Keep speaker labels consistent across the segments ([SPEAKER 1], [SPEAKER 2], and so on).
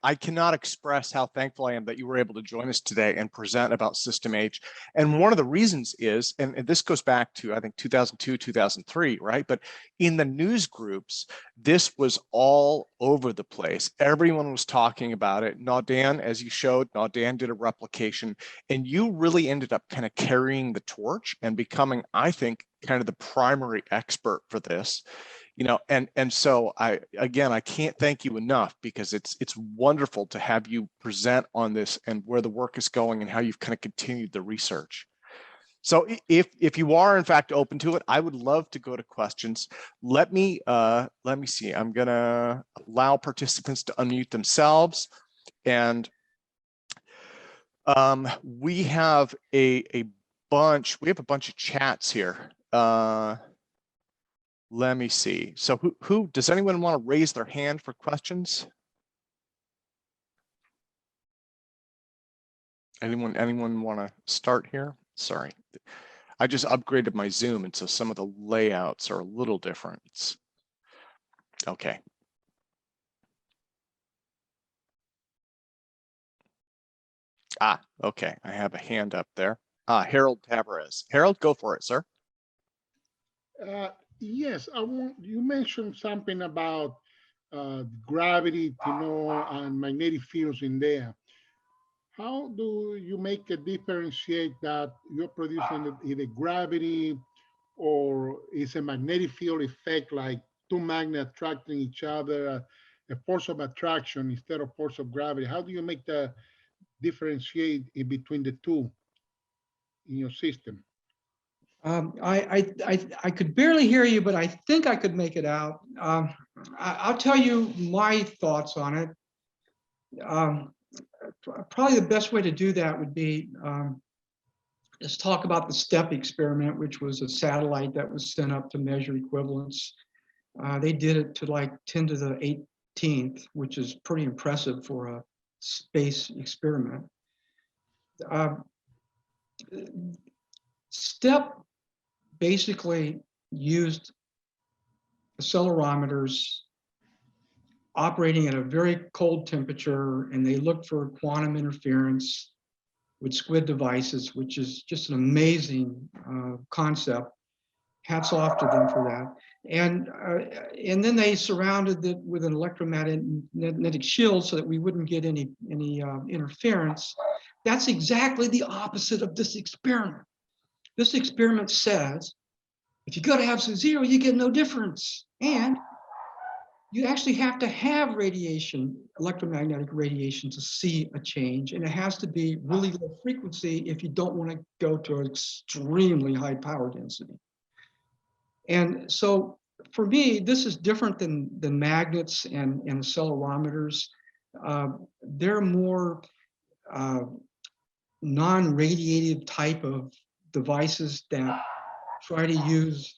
[SPEAKER 1] I cannot express how thankful I am that you were able to join us today and present about System H. And one of the reasons is, and this goes back to, I think, 2002, 2003, right? But in the news groups, this was all over the place. Everyone was talking about it. Naudan, as you showed, Naudan did a replication, and you really ended up kind of carrying the torch and becoming, I think, kind of the primary expert for this. You know, and so I can't thank you enough, because it's wonderful to have you present on this and where the work is going and how you've kind of continued the research. So if you are in fact open to it, I would love to go to questions. Let me see. I'm gonna allow participants to unmute themselves, and we have a bunch of chats here. Let me see. So who does anyone want to raise their hand for questions? Anyone want to start here? Sorry, I just upgraded my Zoom, and so some of the layouts are a little different. Okay. Okay. I have a hand up there. Harold Tavares. Harold, go for it, sir.
[SPEAKER 2] Yes, you mentioned something about gravity, and magnetic fields in there. How do you make a differentiate that you're producing either gravity or is a magnetic field effect, like two magnets attracting each other, a force of attraction instead of force of gravity? How do you make the differentiate in between the two in your system?
[SPEAKER 3] I could barely hear you, but I think I could make it out. I'll tell you my thoughts on it. Probably the best way to do that would be let's talk about the STEP experiment, which was a satellite that was sent up to measure equivalence. They did it to like 10 to the 18th, which is pretty impressive for a space experiment. STEP basically used accelerometers operating at a very cold temperature, and they looked for quantum interference with squid devices, which is just an amazing concept. Hats off to them for that. And then they surrounded it with an electromagnetic shield so that we wouldn't get any interference. That's exactly the opposite of this experiment. This experiment says, if you go to absolute zero, you get no difference. And you actually have to have radiation, electromagnetic radiation, to see a change. And it has to be really low frequency if you don't want to go to an extremely high power density. And so for me, this is different than magnets and accelerometers. They're more non-radiative type of devices that try to use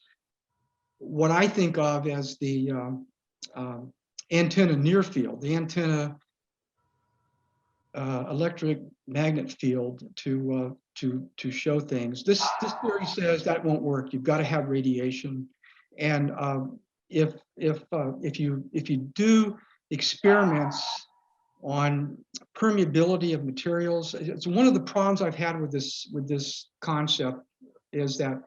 [SPEAKER 3] what I think of as the antenna near field, the antenna electric magnet field to show things. This theory says that won't work. You've got to have radiation, and if you do experiments on permeability of materials, it's one of the problems I've had with this concept is that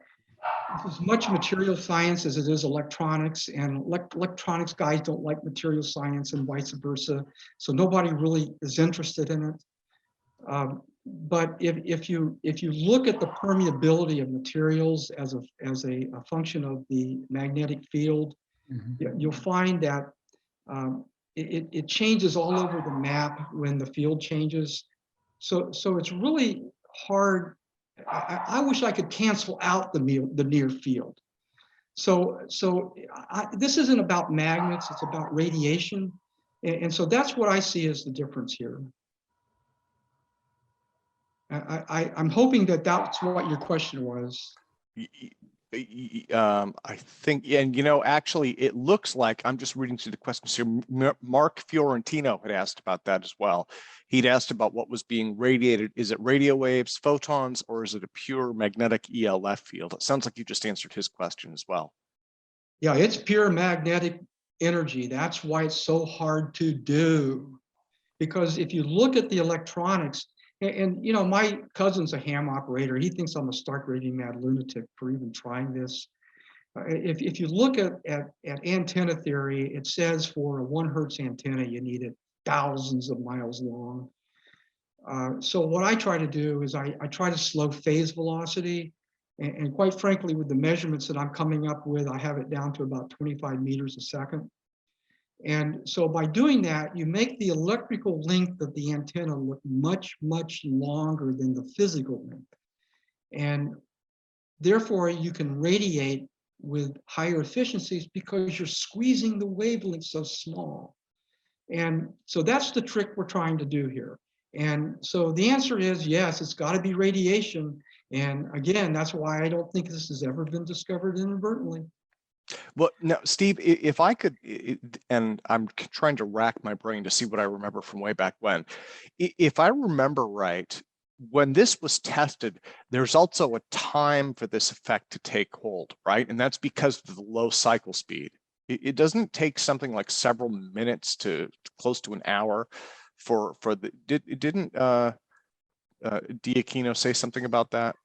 [SPEAKER 3] it's as much material science as it is electronics, and electronics guys don't like material science and vice versa. So nobody really is interested in it. But if you look at the permeability of materials as a function of the magnetic field, you'll find that it changes all over the map when the field changes. So it's really hard. I wish I could cancel out the near field. So this isn't about magnets, it's about radiation. And so that's what I see as the difference here. I'm hoping that that's what your question was.
[SPEAKER 1] I think, and actually, it looks like, I'm just reading through the questions here. Mark Fiorentino had asked about that as well. He'd asked about what was being radiated. Is it radio waves, photons, or is it a pure magnetic ELF field? It sounds like you just answered his question as well.
[SPEAKER 3] Yeah, it's pure magnetic energy. That's why it's so hard to do. because if you look at the electronics, and you know, my cousin's a ham operator. He thinks I'm a stark raving mad lunatic for even trying this. If you look at antenna theory, it says for a 1 hertz antenna, you need it thousands of miles long. So what I try to do is I try to slow phase velocity. And quite frankly, with the measurements that I'm coming up with, I have it down to about 25 meters a second. And so by doing that, you make the electrical length of the antenna look much, much longer than the physical length. And therefore, you can radiate with higher efficiencies because you're squeezing the wavelength so small. And so that's the trick we're trying to do here. And so the answer is yes, it's got to be radiation. And again, that's why I don't think this has ever been discovered inadvertently.
[SPEAKER 1] Well, now, Steve, if I could, and I'm trying to rack my brain to see what I remember from way back when. If I remember right, when this was tested, there's also a time for this effect to take hold, right? And that's because of the low cycle speed. It doesn't take something like several minutes to close to an hour for the, didn't Aquino say something about that?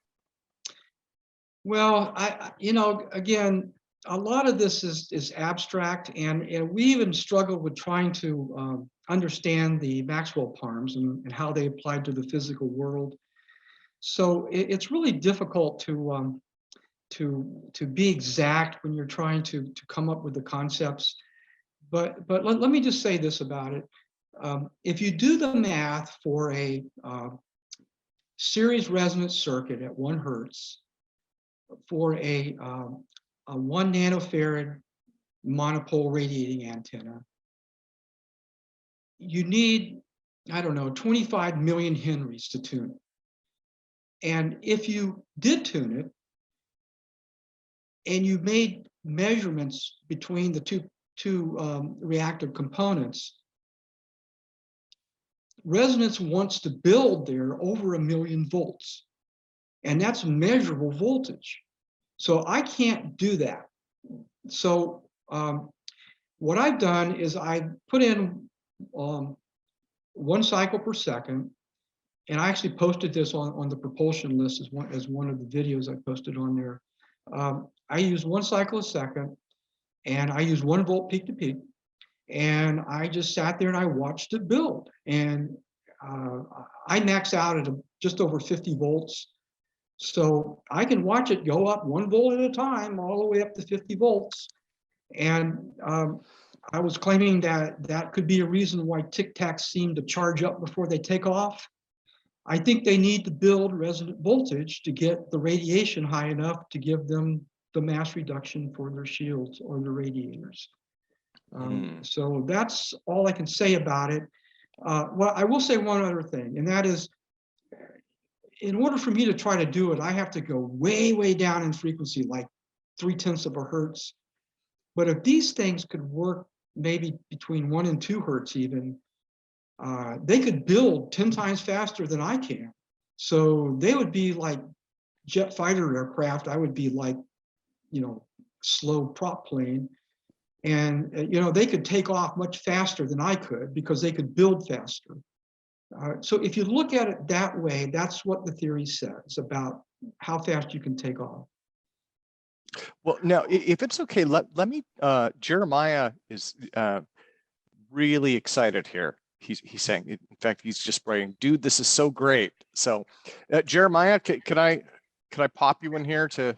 [SPEAKER 3] Well, you know, again, a lot of this is abstract, and we even struggled with trying to understand the Maxwell params and how they applied to the physical world. So it's really difficult to be exact when you're trying to come up with the concepts. But let me just say this about it. If you do the math for a series resonance circuit at 1 hertz for a 1 nanofarad monopole radiating antenna, you need, I don't know, 25 million henries to tune it. And if you did tune it and you made measurements between the two reactive components, resonance wants to build there over 1 million volts. And that's measurable voltage. So I can't do that. So what I've done is I put in 1 cycle per second, and I actually posted this on the propulsion list as one of the videos I posted on there. I use 1 cycle a second, and I use 1 volt peak to peak, and I just sat there and I watched it build. And I max out at just over 50 volts. So I can watch it go up 1 volt at a time, all the way up to 50 volts. And I was claiming that could be a reason why Tic Tacs seem to charge up before they take off. I think they need to build resonant voltage to get the radiation high enough to give them the mass reduction for their shields or their radiators. So that's all I can say about it. Well, I will say one other thing, and that is, in order for me to try to do it, I have to go way, way down in frequency, like 0.3 of a hertz. But if these things could work maybe between 1 and 2 hertz even, they could build 10 times faster than I can. So they would be like jet fighter aircraft. I would be like, you know, slow prop plane. And, you know, they could take off much faster than I could because they could build faster. So if you look at it that way, that's what the theory says about how fast you can take off.
[SPEAKER 1] Well, now, if it's okay, let me, Jeremiah is really excited here. He's saying, in fact, he's just spraying, dude, this is so great. So Jeremiah, can I pop you in here to?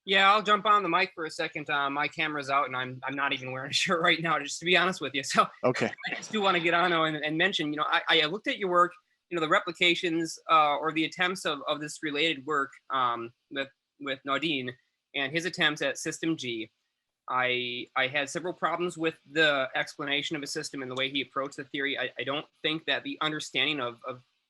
[SPEAKER 4] Yeah, I'll jump on the mic for a second. My camera's out and I'm not even wearing a shirt right now, just to be honest with you. So
[SPEAKER 1] okay.
[SPEAKER 4] I just do want to get on and mention, you know, I looked at your work, you know, the replications or the attempts of this related work with Naudin and his attempts at System G. I had several problems with the explanation of a system and the way he approached the theory. I don't think that the understanding of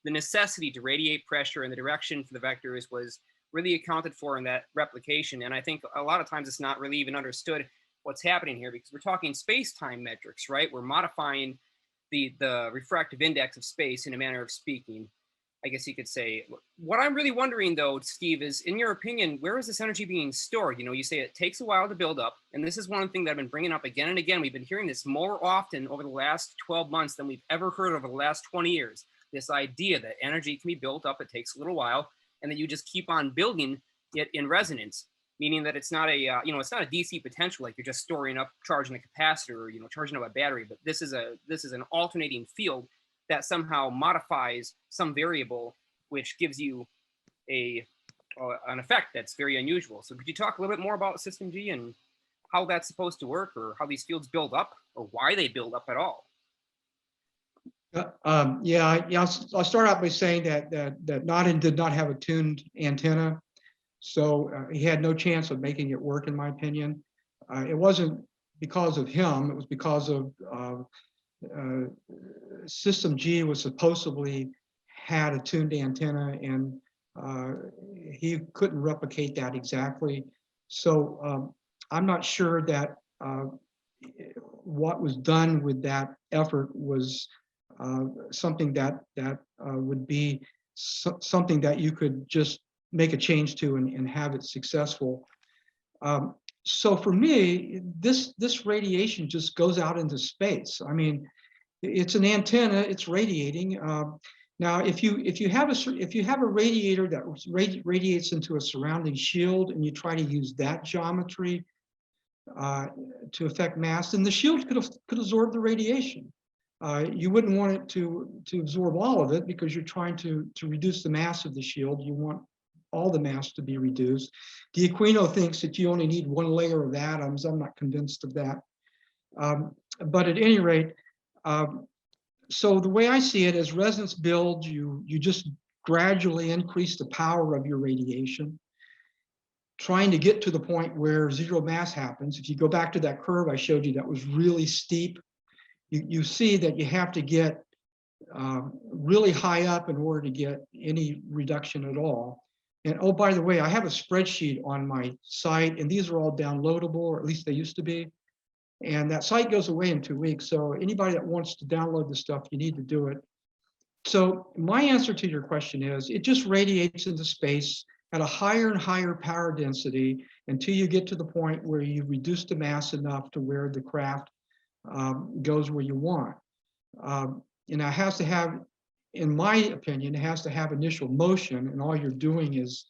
[SPEAKER 4] the necessity to radiate pressure and the direction for the vectors was really accounted for in that replication. And I think a lot of times it's not really even understood what's happening here, because we're talking space-time metrics, right? We're modifying the refractive index of space in a manner of speaking. I guess you could say. What I'm really wondering though, Steve, is in your opinion, where is this energy being stored? You know, you say it takes a while to build up. And this is one thing that I've been bringing up again and again. We've been hearing this more often over the last 12 months than we've ever heard over the last 20 years. This idea that energy can be built up, it takes a little while, and that you just keep on building it in resonance, meaning that it's not a, it's not a DC potential, like you're just storing up, charging a capacitor, or, charging up a battery, but this is an alternating field that somehow modifies some variable, which gives you an effect that's very unusual. So could you talk a little bit more about System G and how that's supposed to work, or how these fields build up, or why they build up at all?
[SPEAKER 3] I'll start out by saying that Nodin did not have a tuned antenna, so he had no chance of making it work, in my opinion. It wasn't because of him; it was because of System G was supposedly had a tuned antenna, and he couldn't replicate that exactly. So I'm not sure that what was done with that effort was something that would be something that you could just make a change to and have it successful. So for me, this radiation just goes out into space. I mean, it's an antenna, it's radiating. Now, if you have a radiator that radiates into a surrounding shield, and you try to use that geometry to affect mass, then the shield could absorb the radiation. You wouldn't want it to absorb all of it, because you're trying to reduce the mass of the shield. You want all the mass to be reduced. The Aquino thinks that you only need one layer of atoms. I'm not convinced of that. But at any rate, so the way I see it, as resonance builds, you just gradually increase the power of your radiation, trying to get to the point where zero mass happens. If you go back to that curve I showed you that was really steep, you see that you have to get really high up in order to get any reduction at all. And oh, by the way, I have a spreadsheet on my site, and these are all downloadable, or at least they used to be. And that site goes away in 2 weeks. So anybody that wants to download the stuff, you need to do it. So my answer to your question is, it just radiates into space at a higher and higher power density until you get to the point where you reduce the mass enough to where the craft goes where you want. And it has to have, in my opinion, it has to have initial motion, and all you're doing is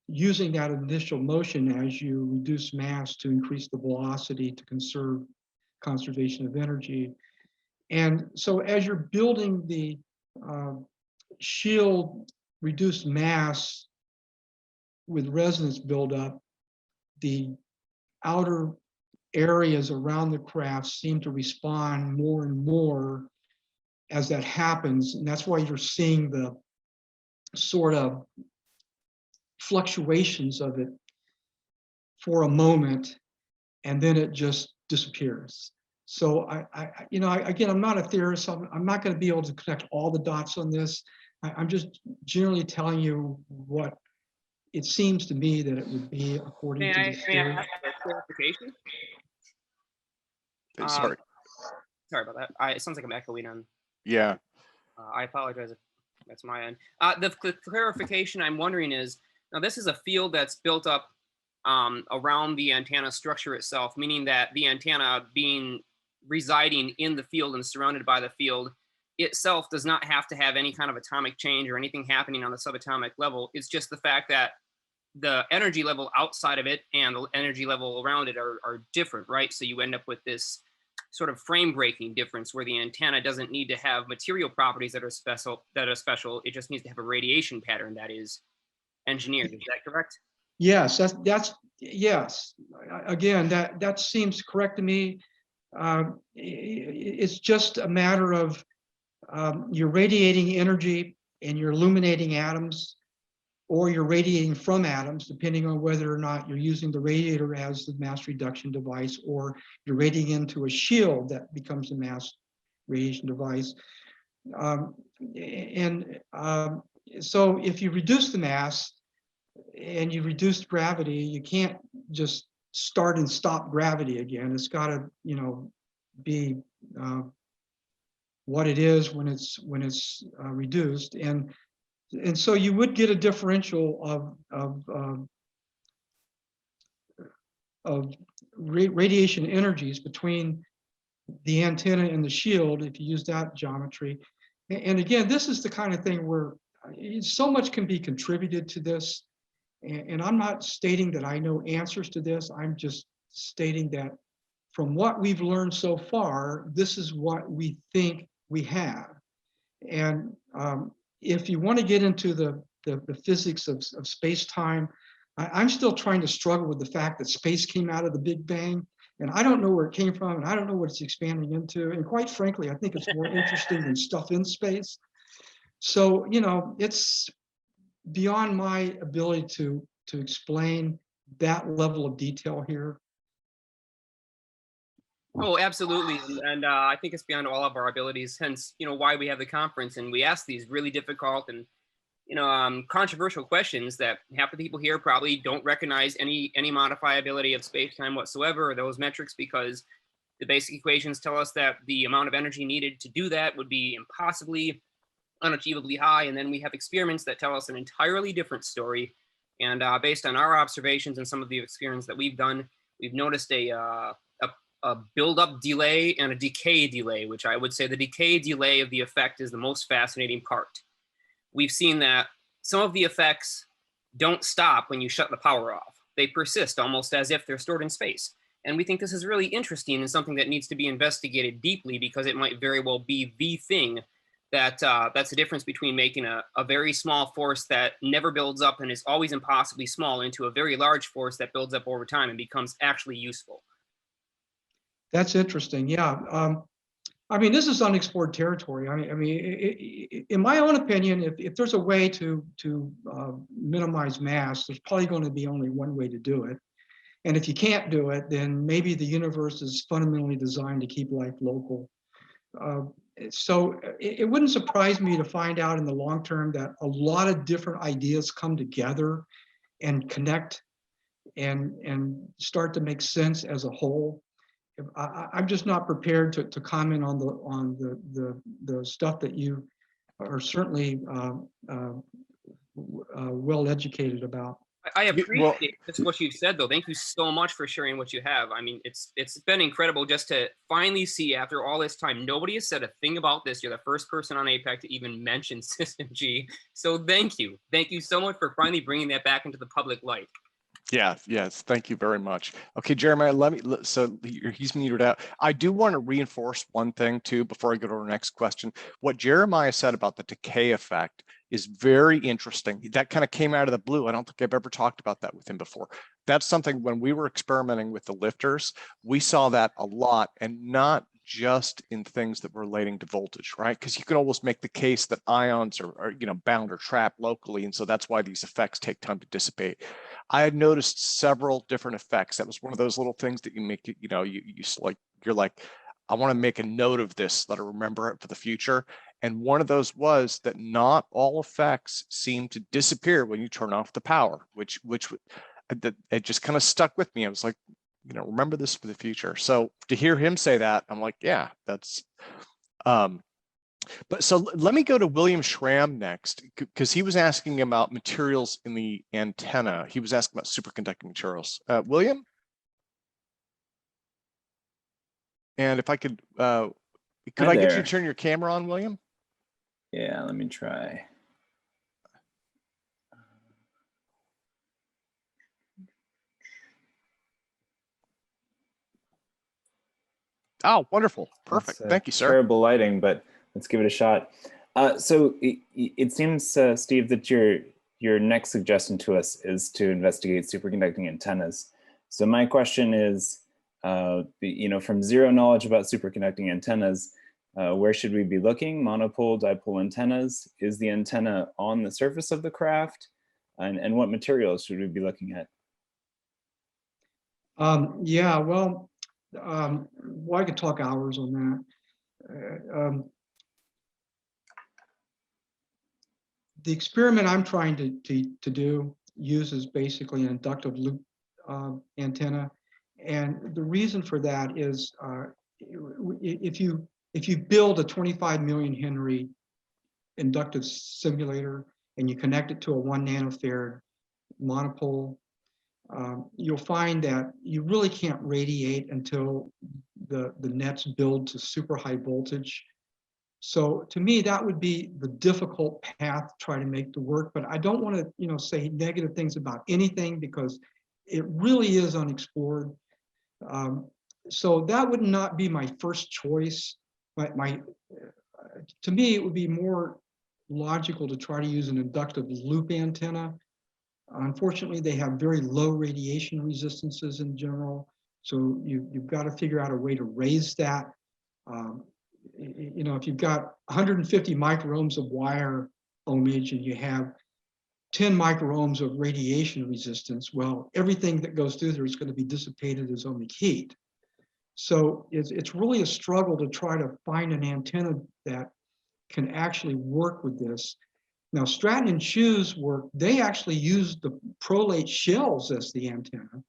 [SPEAKER 3] using that initial motion as you reduce mass to increase the velocity to conserve conservation of energy. And so as you're building the shield reduced mass with resonance buildup, the outer areas around the craft seem to respond more and more as that happens. And that's why you're seeing the sort of fluctuations of it for a moment, and then it just disappears. So again, I'm not a theorist, so I'm not going to be able to connect all the dots on this. I'm just generally telling you what it seems to me that it would be according to this theory.
[SPEAKER 4] May I ask for clarification?
[SPEAKER 1] Sorry.
[SPEAKER 4] Sorry about that. It sounds like I'm echoing on.
[SPEAKER 1] Yeah.
[SPEAKER 4] I apologize if that's my end. The clarification I'm wondering is, now this is a field that's built up around the antenna structure itself, meaning that the antenna residing in the field and surrounded by the field itself does not have to have any kind of atomic change or anything happening on the subatomic level. It's just the fact that the energy level outside of it and the energy level around it are different, right? So you end up with this sort of frame breaking difference where the antenna doesn't need to have material properties that are special. It just needs to have a radiation pattern that is engineered. Is that correct?
[SPEAKER 3] Yes, that's yes. Again, that seems correct to me. It's just a matter of you're radiating energy and you're illuminating atoms, or you're radiating from atoms, depending on whether or not you're using the radiator as the mass reduction device, or you're radiating into a shield that becomes a mass radiation device. So if you reduce the mass and you reduce gravity, you can't just start and stop gravity again. It's got to, be what it is when it's reduced, and so you would get a differential of radiation energies between the antenna and the shield if you use that geometry. And again, this is the kind of thing where so much can be contributed to this. And I'm not stating that I know answers to this. I'm just stating that from what we've learned so far, this is what we think we have. And if you want to get into the physics of space-time, I'm still trying to struggle with the fact that space came out of the Big Bang, and I don't know where it came from, and I don't know what it's expanding into. And quite frankly, I think it's more interesting than stuff in space. So, you know, it's beyond my ability to explain that level of detail here.
[SPEAKER 4] Oh, absolutely, and I think it's beyond all of our abilities. Hence, you know, why we have the conference and we ask these really difficult and, you know, controversial questions that half the people here probably don't recognize any modifiability of space-time whatsoever, or those metrics, because the basic equations tell us that the amount of energy needed to do that would be impossibly, unachievably high. And then we have experiments that tell us an entirely different story. And based on our observations and some of the experiments that we've done, we've noticed a build-up delay and a decay delay, which I would say the decay delay of the effect is the most fascinating part. We've seen that some of the effects don't stop when you shut the power off. They persist almost as if they're stored in space. And we think this is really interesting and something that needs to be investigated deeply, because it might very well be the thing that that's the difference between making a very small force that never builds up and is always impossibly small into a very large force that builds up over time and becomes actually useful.
[SPEAKER 3] That's interesting. Yeah. I mean, this is unexplored territory. I mean, in my own opinion, if there's a way to minimize mass, there's probably going to be only one way to do it. And if you can't do it, then maybe the universe is fundamentally designed to keep life local. So it wouldn't surprise me to find out in the long term that a lot of different ideas come together and connect and start to make sense as a whole. I'm just not prepared to comment on the stuff that you are certainly well educated about.
[SPEAKER 4] I appreciate what you've said, though. Thank you so much for sharing what you have. I mean, it's been incredible just to finally see, after all this time, nobody has said a thing about this. You're the first person on APEC to even mention System G. So thank you. Thank you so much for finally bringing that back into the public light.
[SPEAKER 1] Yeah, yes, thank you very much. Okay, Jeremiah, so he's muted out. I do want to reinforce one thing too, before I go to our next question. What Jeremiah said about the decay effect is very interesting. That kind of came out of the blue. I don't think I've ever talked about that with him before. That's something when we were experimenting with the lifters, we saw that a lot, and not just in things that were relating to voltage, right? Because you can almost make the case that ions are bound or trapped locally, and so that's why these effects take time to dissipate. I had noticed several different effects. That was one of those little things that you make, you're like, I want to make a note of this, let I remember it for the future. And one of those was that not all effects seem to disappear when you turn off the power, which it just kind of stuck with me. I was like, remember this for the future. So to hear him say that, I'm like, yeah, that's, but so let me go to William Schramm next, because he was asking about materials in the antenna. He was asking about superconducting materials. William? And if I could I get you to turn your camera on, William?
[SPEAKER 5] Yeah, let me try.
[SPEAKER 1] Oh, wonderful. Perfect. Thank you, sir.
[SPEAKER 5] Terrible lighting, but let's give it a shot. So it seems, Steve, that your next suggestion to us is to investigate superconducting antennas. So my question is, from zero knowledge about superconducting antennas, where should we be looking? Monopole, dipole antennas? Is the antenna on the surface of the craft? And what materials should we be looking at?
[SPEAKER 3] Yeah, well, I could talk hours on that. The experiment I'm trying to do uses basically an inductive loop antenna. And the reason for that is if you if you build a 25 million Henry inductive simulator and you connect it to a 1 nanofarad monopole, you'll find that you really can't radiate until the nets build to super high voltage. So to me, that would be the difficult path to try to make the work. But I don't want to, say negative things about anything because it really is unexplored. So that would not be my first choice. To me, it would be more logical to try to use an inductive loop antenna. Unfortunately, they have very low radiation resistances in general. So you've got to figure out a way to raise that. If you've got 150 microohms of wire ohmage and you have 10 microohms of radiation resistance, well, everything that goes through there is going to be dissipated as ohmic heat. So it's really a struggle to try to find an antenna that can actually work with this. Now, Stratton and Chu's work, they actually used the prolate shells as the antenna.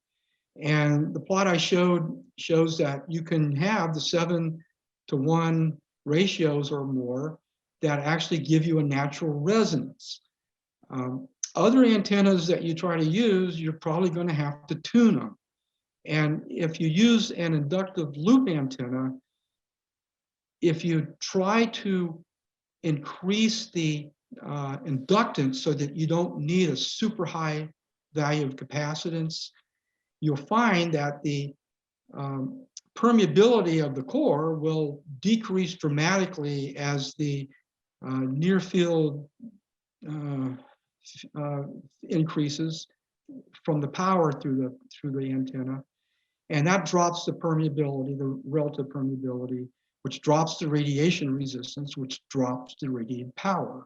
[SPEAKER 3] And the plot I showed shows that you can have the 7-to-1 ratios or more that actually give you a natural resonance. Other antennas that you try to use, you're probably going to have to tune them. And if you use an inductive loop antenna, if you try to increase the inductance so that you don't need a super high value of capacitance, you'll find that the permeability of the core will decrease dramatically as the near field increases from the power through the antenna, and that drops the permeability, the relative permeability, which drops the radiation resistance, which drops the radiated power.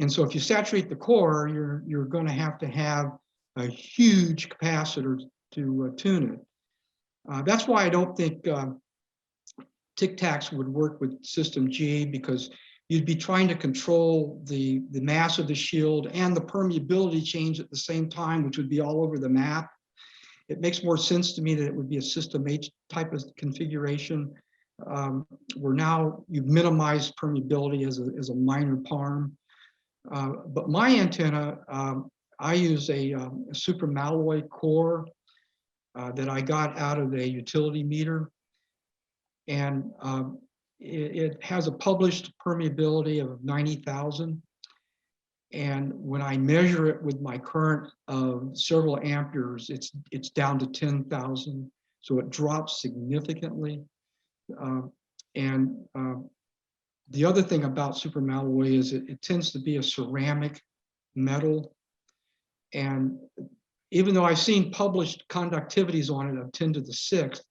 [SPEAKER 3] And so if you saturate the core, you're going to have a huge capacitor to tune it. That's why I don't think Tic Tacs would work with System G, because you'd be trying to control the mass of the shield and the permeability change at the same time, which would be all over the map. It makes more sense to me that it would be a System H type of configuration, where now you've minimized permeability as a minor parm. But my antenna, I use a super malloy core that I got out of a utility meter. And it has a published permeability of 90,000. And when I measure it with my current of several amperes, it's down to 10,000. So it drops significantly. The other thing about supermalloy is it tends to be a ceramic metal. And even though I've seen published conductivities on it of 10 to the 6th,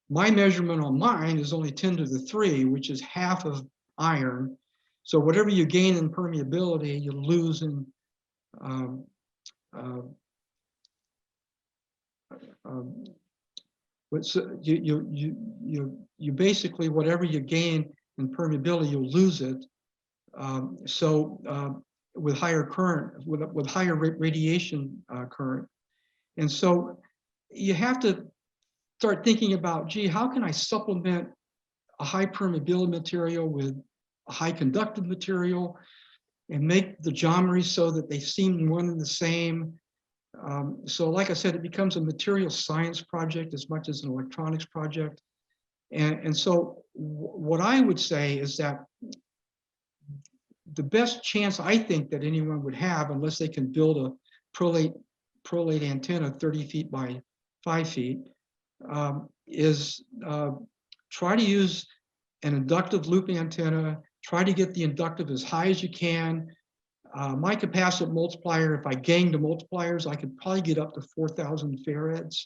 [SPEAKER 3] my measurement on mine is only 10 to the 3, which is half of iron. So whatever you gain in permeability, you lose in you basically, whatever you gain in permeability, you'll lose it. With higher current, with higher radiation current. And so you have to start thinking about, gee, how can I supplement a high permeability material with a high conductive material and make the geometry so that they seem one and the same. So like I said, it becomes a material science project as much as an electronics project. And so what I would say is that the best chance I think that anyone would have, unless they can build a prolate antenna 30 feet by 5 feet, is try to use an inductive loop antenna, try to get the inductive as high as you can. My capacitance multiplier, if I gain the multipliers, I could probably get up to 4,000 farads.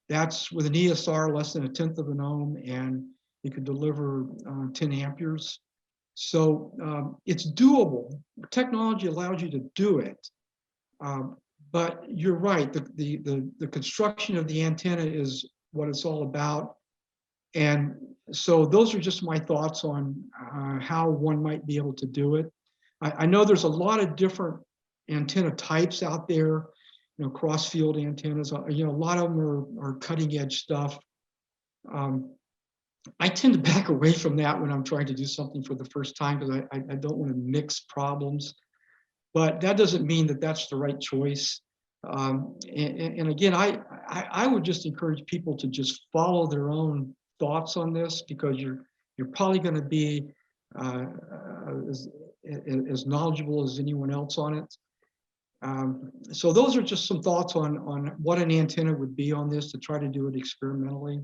[SPEAKER 3] That's with an ESR less than 1/10 of an ohm, and you could deliver 10 amperes. So it's doable. Technology allows you to do it. But you're right, the construction of the antenna is what it's all about. And so those are just my thoughts on how one might be able to do it. I know there's a lot of different antenna types out there, cross-field antennas. A lot of them are cutting edge stuff. I tend to back away from that when I'm trying to do something for the first time, because I don't want to mix problems. But that doesn't mean that that's the right choice. And again, I would just encourage people to just follow their own thoughts on this, because you're probably going to be as knowledgeable as anyone else on it. So those are just some thoughts on what an antenna would be on this, to try to do it experimentally.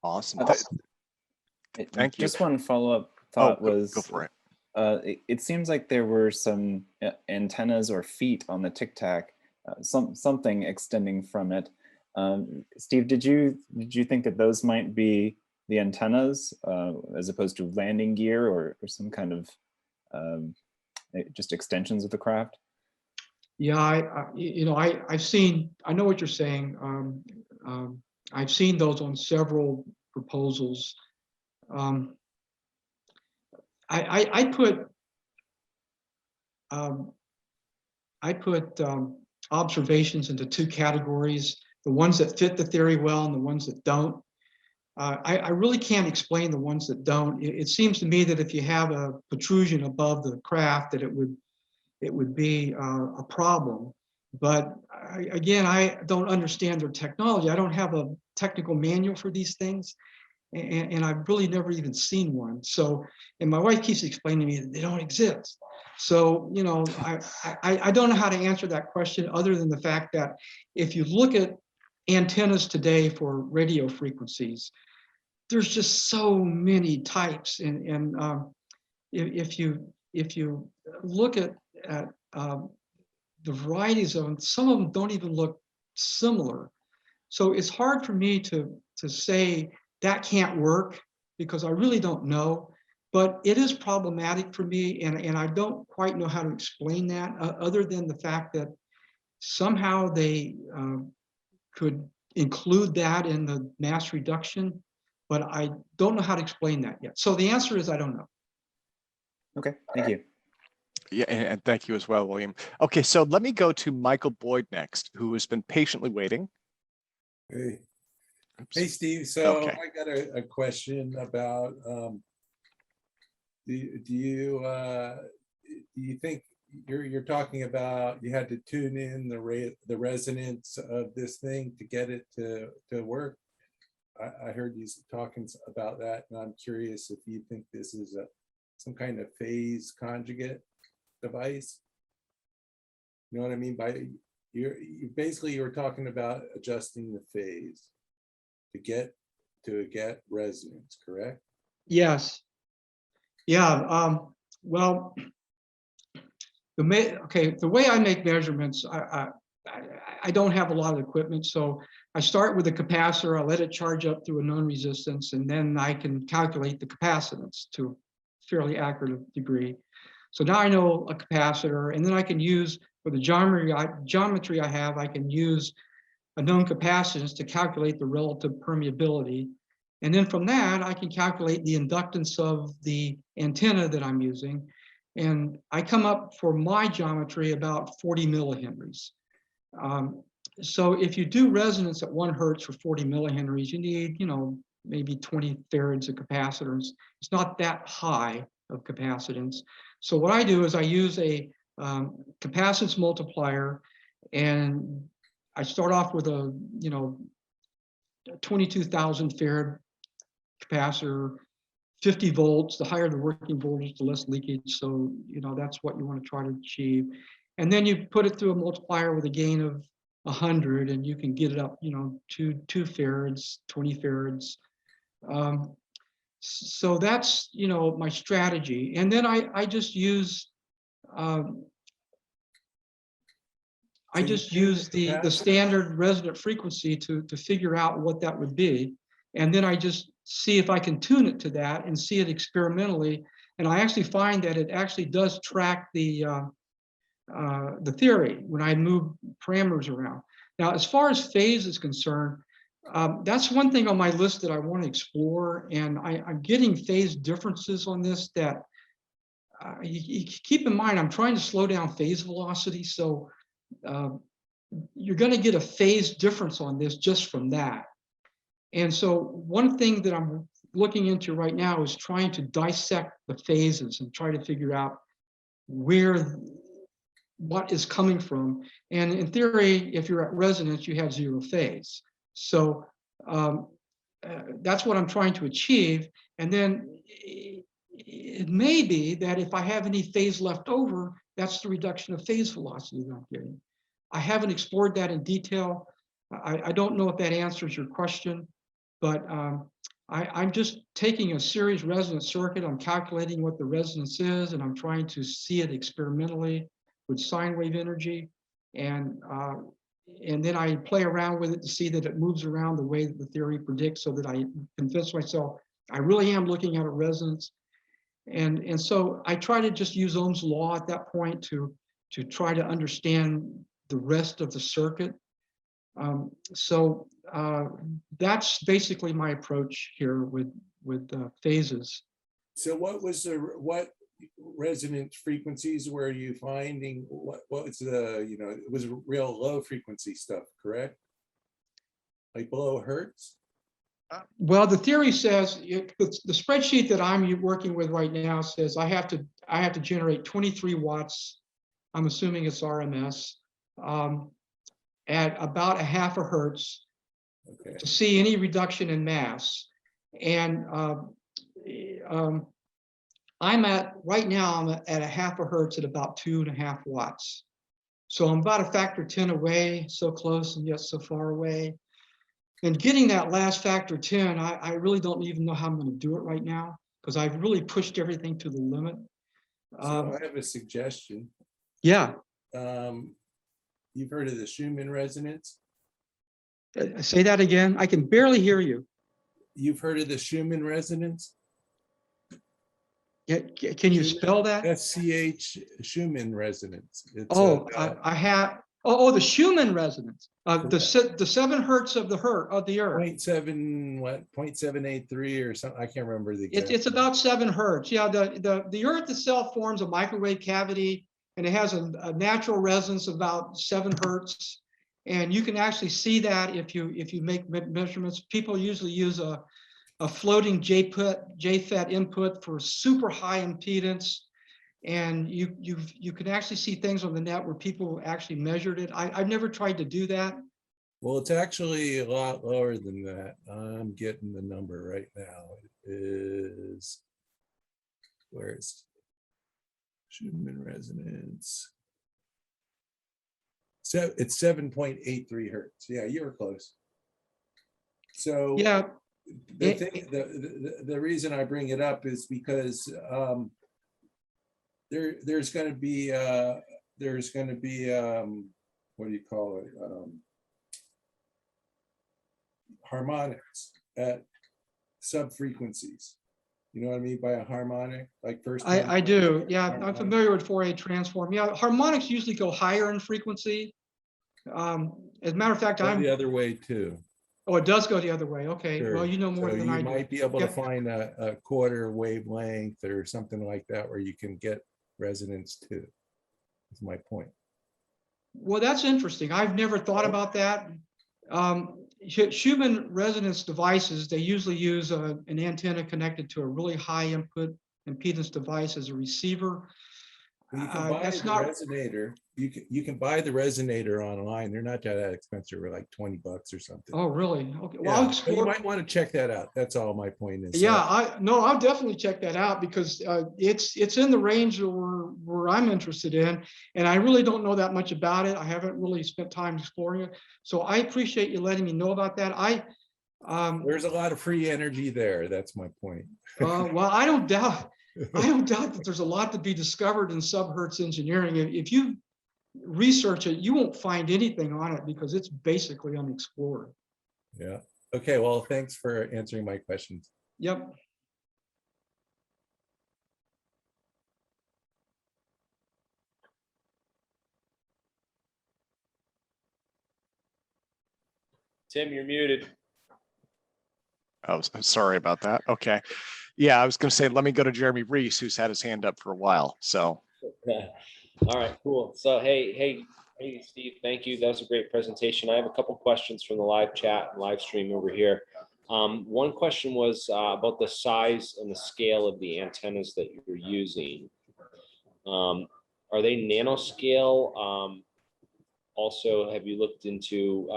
[SPEAKER 1] Awesome. Thank you.
[SPEAKER 5] Just one follow-up thought was,
[SPEAKER 1] go for it.
[SPEAKER 5] It seems like there were some antennas or feet on the Tic Tac, something extending from it. Steve, did you think that those might be the antennas as opposed to landing gear, or some kind of just extensions of the craft?
[SPEAKER 3] Yeah, I know what you're saying. I've seen those on several proposals. I put observations into two categories: the ones that fit the theory well and the ones that don't. I really can't explain the ones that don't. It seems to me that if you have a protrusion above the craft, that it would be a problem. But again, I don't understand their technology. I don't have a technical manual for these things, and I've really never even seen one. So, and my wife keeps explaining to me that they don't exist. So, you know, I don't know how to answer that question, other than the fact that if you look at antennas today for radio frequencies, there's just so many types, and if you look at the varieties of them, some of them don't even look similar. So it's hard for me to say that can't work, because I really don't know. But it is problematic for me, and I don't quite know how to explain that, other than the fact that somehow they could include that in the mass reduction, but I don't know how to explain that yet. So the answer is I don't know.
[SPEAKER 5] Okay, thank you.
[SPEAKER 1] Yeah, and thank you as well, William. Okay, so let me go to Michael Boyd next, who has been patiently waiting.
[SPEAKER 6] Hey.
[SPEAKER 1] Oops.
[SPEAKER 6] Hey, Steve. So
[SPEAKER 1] Okay.
[SPEAKER 6] I got a question about, do you think you're talking about you had to tune in the resonance of this thing to get it to work? I heard you talking about that, and I'm curious if you think this is some kind of phase conjugate device. You know what I mean by you were talking about adjusting the phase to get resonance, correct?
[SPEAKER 3] Yes. Yeah. Well, the way I make measurements, I don't have a lot of equipment, so I start with a capacitor. I let it charge up through a known resistance, and then I can calculate the capacitance to a fairly accurate degree. So now I know a capacitor, and then I can use, for the geometry I have, I can use a known capacitance to calculate the relative permeability. And then from that, I can calculate the inductance of the antenna that I'm using. And I come up, for my geometry, about 40 millihenries. So if you do resonance at 1 hertz for 40 millihenries, you need, you know, maybe 20 farads of capacitance. It's not that high of capacitance. So what I do is I use a capacitance multiplier, and I start off with a 22,000 farad capacitor, 50 volts. The higher the working voltage, the less leakage. So, you know, that's what you want to try to achieve. And then you put it through a multiplier with a gain of 100, and you can get it up, you know, to 2 farads, 20 farads. So that's, you know, my strategy. And then I just use the standard resonant frequency to figure out what that would be. And then I just see if I can tune it to that and see it experimentally. And I actually find that it actually does track the theory when I move parameters around. Now, as far as phase is concerned, that's one thing on my list that I want to explore. And I'm getting phase differences on this that you keep in mind, I'm trying to slow down phase velocity. So you're going to get a phase difference on this just from that. And so one thing that I'm looking into right now is trying to dissect the phases and try to figure out what is coming from. And in theory, if you're at resonance, you have zero phase. So that's what I'm trying to achieve. And then it may be that if I have any phase left over, that's the reduction of phase velocity that I'm getting. I haven't explored that in detail. I don't know if that answers your question, but I'm just taking a series resonance circuit. I'm calculating what the resonance is, and I'm trying to see it experimentally with sine wave energy. And then I play around with it to see that it moves around the way that the theory predicts, so that I convince myself I really am looking at a resonance. And so I try to just use Ohm's law at that point to try to understand the rest of the circuit. So that's basically my approach here with phases.
[SPEAKER 6] So what resonance frequencies were you finding? What was the, it was real low frequency stuff, correct? Like below hertz?
[SPEAKER 3] Well, the theory says, the spreadsheet that I'm working with right now says I have to generate 23 watts. I'm assuming it's RMS at about a half a hertz to see any reduction in mass. And I'm at a half a hertz at about 2.5 watts. So I'm about a factor 10 away, so close and yet so far away. And getting that last factor 10, I really don't even know how I'm going to do it right now, because I've really pushed everything to the limit.
[SPEAKER 6] So I have a suggestion.
[SPEAKER 3] Yeah.
[SPEAKER 6] You've heard of the Schumann resonance?
[SPEAKER 3] Say that again. I can barely hear you.
[SPEAKER 6] You've heard of the Schumann resonance?
[SPEAKER 3] Yeah, can you spell that?
[SPEAKER 6] SCH Schumann resonance. It's
[SPEAKER 3] I have. Oh, the Schumann resonance. The 7 hertz of the Earth.
[SPEAKER 6] 0.783 or something. I can't remember the exact.
[SPEAKER 3] It's about 7 hertz. Yeah, the Earth itself forms a microwave cavity, and it has a natural resonance of about 7 hertz. And you can actually see that if you make measurements. People usually use a floating JFET input for super high impedance. And you can actually see things on the net where people actually measured it. I've never tried to do that.
[SPEAKER 6] Well, it's actually a lot lower than that. I'm getting the number right now. It is, where is Schumann resonance? So it's 7.83 hertz. Yeah, you were close. So
[SPEAKER 3] yeah,
[SPEAKER 6] the reason I bring it up is because there's going to be what do you call it, harmonics at sub frequencies. You know what I mean by a harmonic? Like first
[SPEAKER 3] I do. Yeah,
[SPEAKER 6] harmonic.
[SPEAKER 3] I'm familiar with Fourier transform. Yeah, harmonics usually go higher in frequency. As a matter of fact,
[SPEAKER 6] I'm the other way too.
[SPEAKER 3] Oh, it does go the other way. Okay.
[SPEAKER 6] Sure.
[SPEAKER 3] Well, you know more than I do.
[SPEAKER 6] You might be able to find a quarter wavelength or something like that where you can get resonance too. That's my point.
[SPEAKER 3] Well, that's interesting. I've never thought about that. Schumann resonance devices, they usually use an antenna connected to a really high input impedance device as a receiver.
[SPEAKER 6] Well, you can buy the resonator. You can buy the resonator online. They're not that expensive. They're like $20 or something.
[SPEAKER 3] Oh, really? Okay. Well,
[SPEAKER 6] Yeah.
[SPEAKER 3] I'll explore.
[SPEAKER 6] You might want to check that out. That's all my point is.
[SPEAKER 3] Yeah, I'll definitely check that out, because it's in the range where I'm interested in, and I really don't know that much about it. I haven't really spent time exploring it, so I appreciate you letting me know about that.
[SPEAKER 6] There's a lot of free energy there. That's my point.
[SPEAKER 3] Well, I don't doubt that there's a lot to be discovered in subhertz engineering. If you research it, you won't find anything on it because it's basically unexplored.
[SPEAKER 6] Yeah. Okay. Well, thanks for answering my questions.
[SPEAKER 3] Yep.
[SPEAKER 7] Tim, you're muted.
[SPEAKER 1] Oh, sorry about that. Okay. Yeah, I was going to say, let me go to Jeremy Rys, who's had his hand up for a while. So.
[SPEAKER 7] All right, cool. So, hey, Steve, thank you. That was a great presentation. I have a couple questions from the live chat and live stream over here. One question was about the size and the scale of the antennas that you're using. Are they nanoscale? Also, have you looked into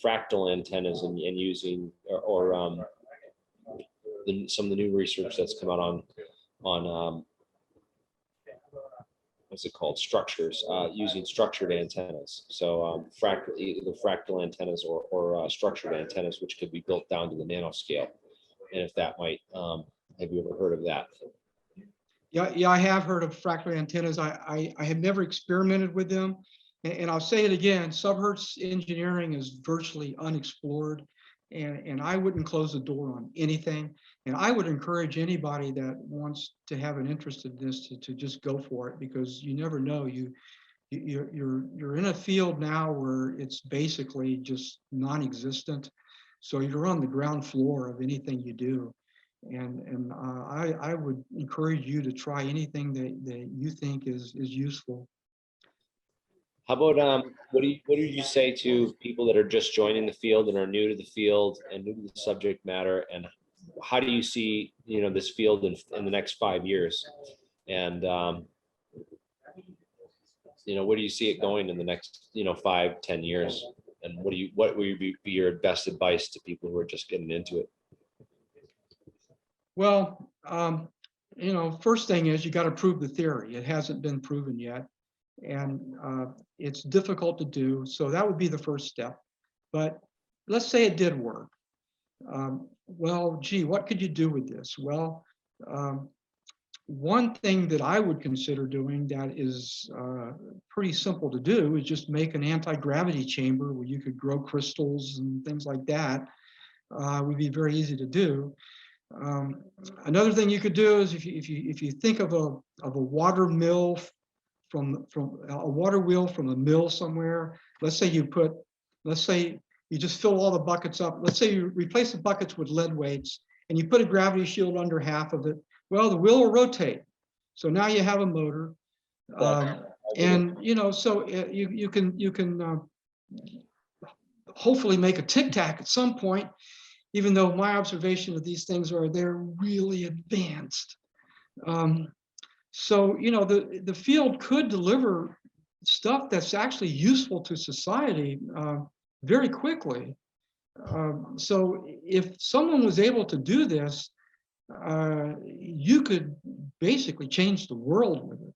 [SPEAKER 7] fractal antennas and using some of the new research that's come out on what's it called, structures, using structured antennas? So either fractal antennas or structured antennas, which could be built down to the nanoscale. And if that might, have you ever heard of that?
[SPEAKER 3] Yeah, I have heard of fractal antennas. I have never experimented with them. And I'll say it again, subhertz engineering is virtually unexplored. And I wouldn't close the door on anything. And I would encourage anybody that wants to have an interest in this to just go for it, because you never know. You're in a field now where it's basically just non-existent. So you're on the ground floor of anything you do. And I would encourage you to try anything that you think is useful.
[SPEAKER 7] How about what do you say to people that are just joining the field and are new to the field and new to the subject matter, and how do you see this field in the next 5 years, and where do you see it going in the next 5-10 years, and what would be your best advice to people who are just getting into it?
[SPEAKER 3] Well, first thing is you got to prove the theory. It hasn't been proven yet. And it's difficult to do. So that would be the first step. But let's say it did work. Well, gee, what could you do with this? Well, one thing that I would consider doing that is pretty simple to do is just make an anti-gravity chamber where you could grow crystals and things like that. Would be very easy to do. Another thing you could do is if you think of a water mill from a water wheel from a mill somewhere. Let's say you just fill all the buckets up. Let's say you replace the buckets with lead weights and you put a gravity shield under half of it. Well, the wheel will rotate. So now you have a motor. And so you can hopefully make a tic-tac at some point, even though my observation of these things are they're really advanced. So, the field could deliver stuff that's actually useful to society very quickly. So if someone was able to do this, you could basically change the world with it.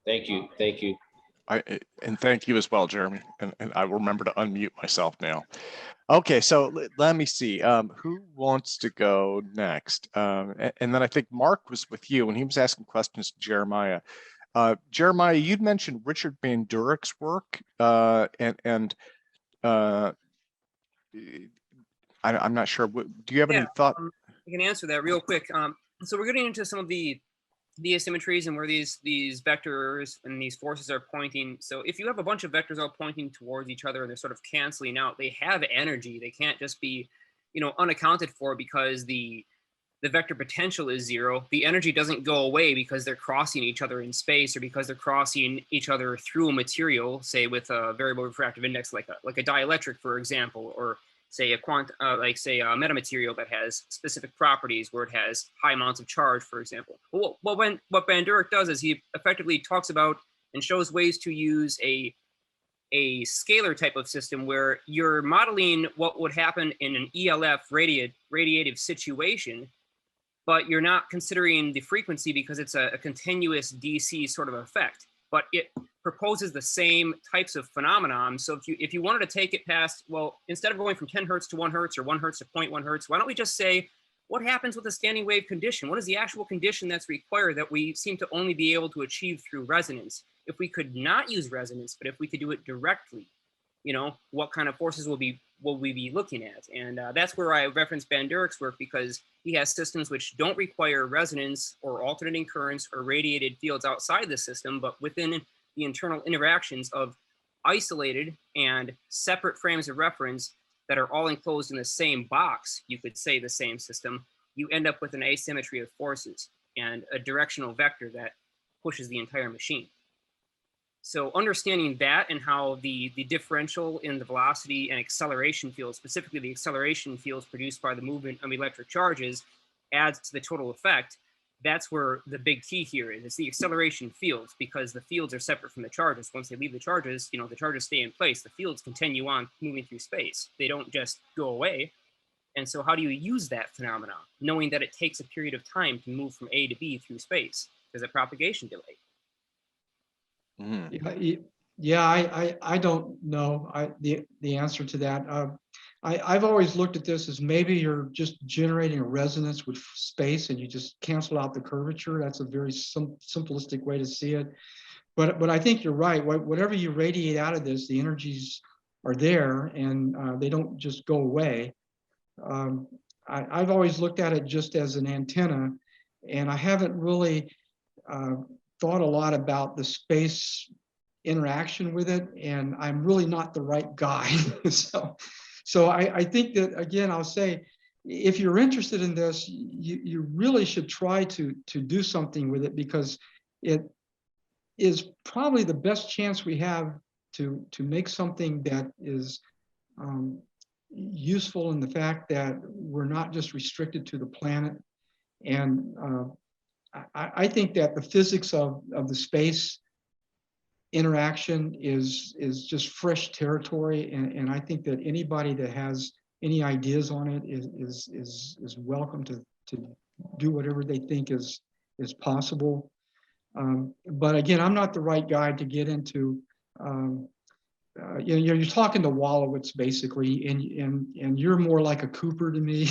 [SPEAKER 7] Thank you. Thank you.
[SPEAKER 1] And thank you as well, Jeremy. And I will remember to unmute myself now. Okay, so let me see. Who wants to go next? And then I think Mark was with you when he was asking questions to Jeremiah. Jeremiah, you'd mentioned Richard Van Durek's work, I'm not sure. Do you have any thought?
[SPEAKER 4] I can answer that real quick. So we're getting into some of the asymmetries and where these vectors and these forces are pointing. So if you have a bunch of vectors all pointing towards each other and they're sort of canceling out, they have energy. They can't just be, unaccounted for because the vector potential is 0. The energy doesn't go away because they're crossing each other in space or because they're crossing each other through a material, say with a variable refractive index like a dielectric, for example, or say a metamaterial that has specific properties where it has high amounts of charge, for example. Well, what Van Durek does is he effectively talks about and shows ways to use a scalar type of system where you're modeling what would happen in an ELF radiative situation, but you're not considering the frequency because it's a continuous DC sort of effect. But it proposes the same types of phenomenon. So if you wanted to take it past, well, instead of going from 10 hertz to 1 hertz or 1 hertz to 0.1 hertz, why don't we just say, what happens with a standing wave condition? What is the actual condition that's required that we seem to only be able to achieve through resonance? If we could not use resonance, but if we could do it directly, what kind of forces will we be looking at? And that's where I reference Van Durek's work, because he has systems which don't require resonance or alternating currents or radiated fields outside the system, but within the internal interactions of isolated and separate frames of reference that are all enclosed in the same box, you could say the same system, you end up with an asymmetry of forces and a directional vector that pushes the entire machine. So understanding that and how the differential in the velocity and acceleration fields, specifically the acceleration fields produced by the movement of electric charges, adds to the total effect, that's where the big key here is. It's the acceleration fields, because the fields are separate from the charges. Once they leave the charges, the charges stay in place. The fields continue on moving through space. They don't just go away. And so how do you use that phenomenon, knowing that it takes a period of time to move from A to B through space? There's a propagation delay.
[SPEAKER 3] I don't know the answer to that. I've always looked at this as maybe you're just generating a resonance with space and you just cancel out the curvature. That's a very simplistic way to see it. But I think you're right. Whatever you radiate out of this, the energies are there and they don't just go away. I've always looked at it just as an antenna, and I haven't really thought a lot about the space interaction with it, and I'm really not the right guy. So I think that, again, I'll say, if you're interested in this, you really should try to do something with it, because it is probably the best chance we have to make something that is useful in the fact that we're not just restricted to the planet. And I think that the physics of the space interaction is just fresh territory, and I think that anybody that has any ideas on it is welcome to do whatever they think is possible. But again, I'm not the right guy to get into. You're talking to Wolowitz basically, and you're more like a Cooper to me.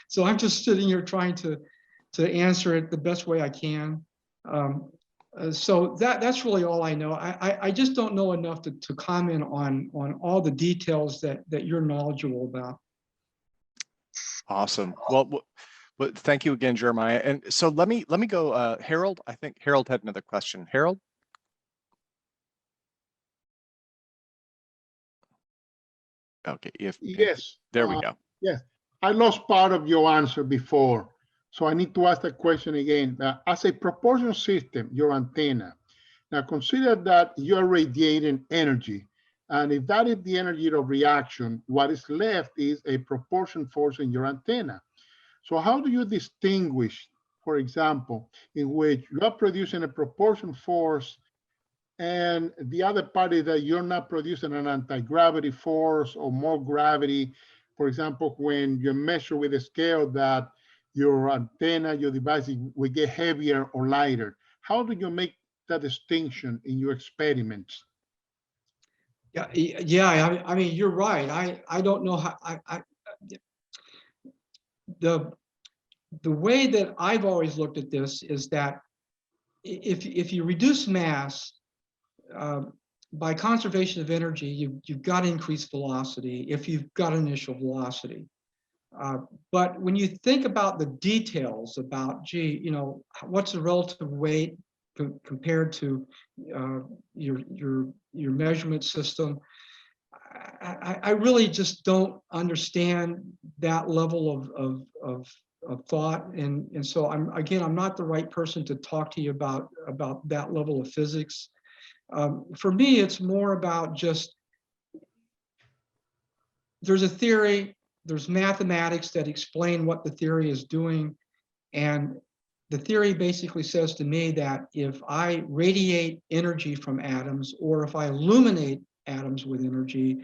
[SPEAKER 3] So I'm just sitting here trying to answer it the best way I can. So that's really all I know. I just don't know enough to comment on all the details that you're knowledgeable about.
[SPEAKER 1] Awesome. Well, thank you again, Jeremiah. And so let me go, Harold. I think Harold had another question. Harold? Okay.
[SPEAKER 2] Yes.
[SPEAKER 1] There we go.
[SPEAKER 2] Yes. I lost part of your answer before, so I need to ask the question again. As a propulsion system, your antenna, now consider that you're radiating energy. And if that is the energy of reaction, what is left is a propulsion force in your antenna. So how do you distinguish, for example, in which you are producing a propulsion force and the other part is that you're not producing an anti-gravity force or more gravity? For example, when you measure with a scale that your antenna, your device will get heavier or lighter. How do you make that distinction in your experiments?
[SPEAKER 3] Yeah. I mean, you're right. I don't know how. The way that I've always looked at this is that if you reduce mass by conservation of energy, you've got increased velocity if you've got initial velocity. But when you think about the details about, what's the relative weight compared to your measurement system, I really just don't understand that level of thought, and so I'm not the right person to talk to you about that level of physics. For me, it's more about just, there's a theory, there's mathematics that explain what the theory is doing, and the theory basically says to me that if I radiate energy from atoms, or if I illuminate atoms with energy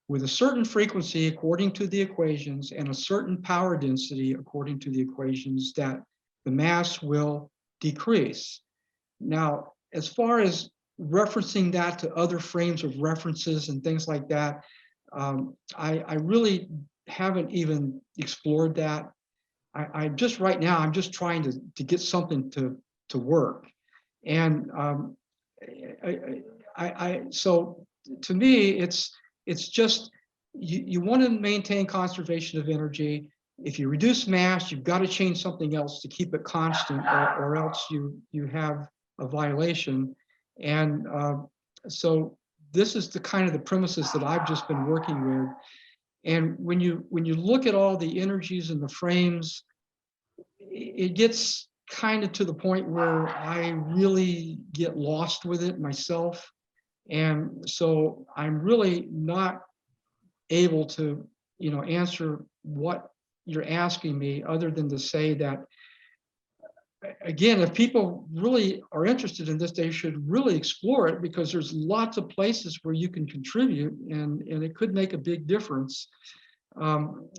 [SPEAKER 3] with a certain frequency according to the equations and a certain power density according to the equations, that the mass will decrease. Now, as far as referencing that to other frames of references and things like that, I really haven't even explored that. I just right now, I'm just trying to get something to work. And so to me, it's just, you want to maintain conservation of energy. If you reduce mass, you've got to change something else to keep it constant, or else you have a violation. And so this is the kind of the premises that I've just been working with. And when you look at all the energies in the frames, it gets kind of to the point where I really get lost with it myself. And so I'm really not able to, answer what you're asking me, other than to say that, again, if people really are interested in this, they should really explore it, because there's lots of places where you can contribute, and it could make a big difference.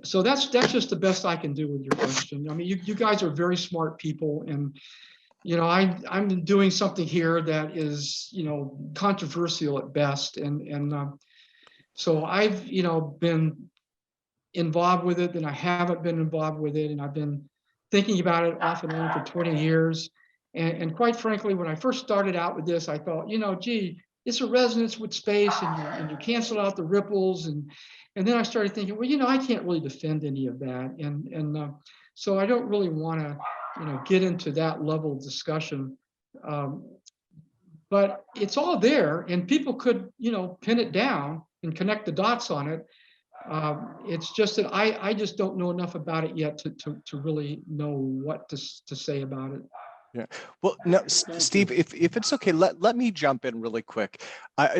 [SPEAKER 3] So that's just the best I can do with your question. I mean, you guys are very smart people, and I'm doing something here that is controversial at best, and so I've been involved with it, and I haven't been involved with it, and I've been thinking about it off and on for 20 years. And quite frankly, when I first started out with this, I thought, gee, it's a resonance with space, and you cancel out the ripples, and then I started thinking, well, I can't really defend any of that, and so I don't really want to get into that level of discussion. But it's all there, and people could pin it down and connect the dots on it. It's just that I just don't know enough about it yet to really know what to say about it.
[SPEAKER 1] Yeah. Well, no, Steve, if it's okay, let me jump in really quick.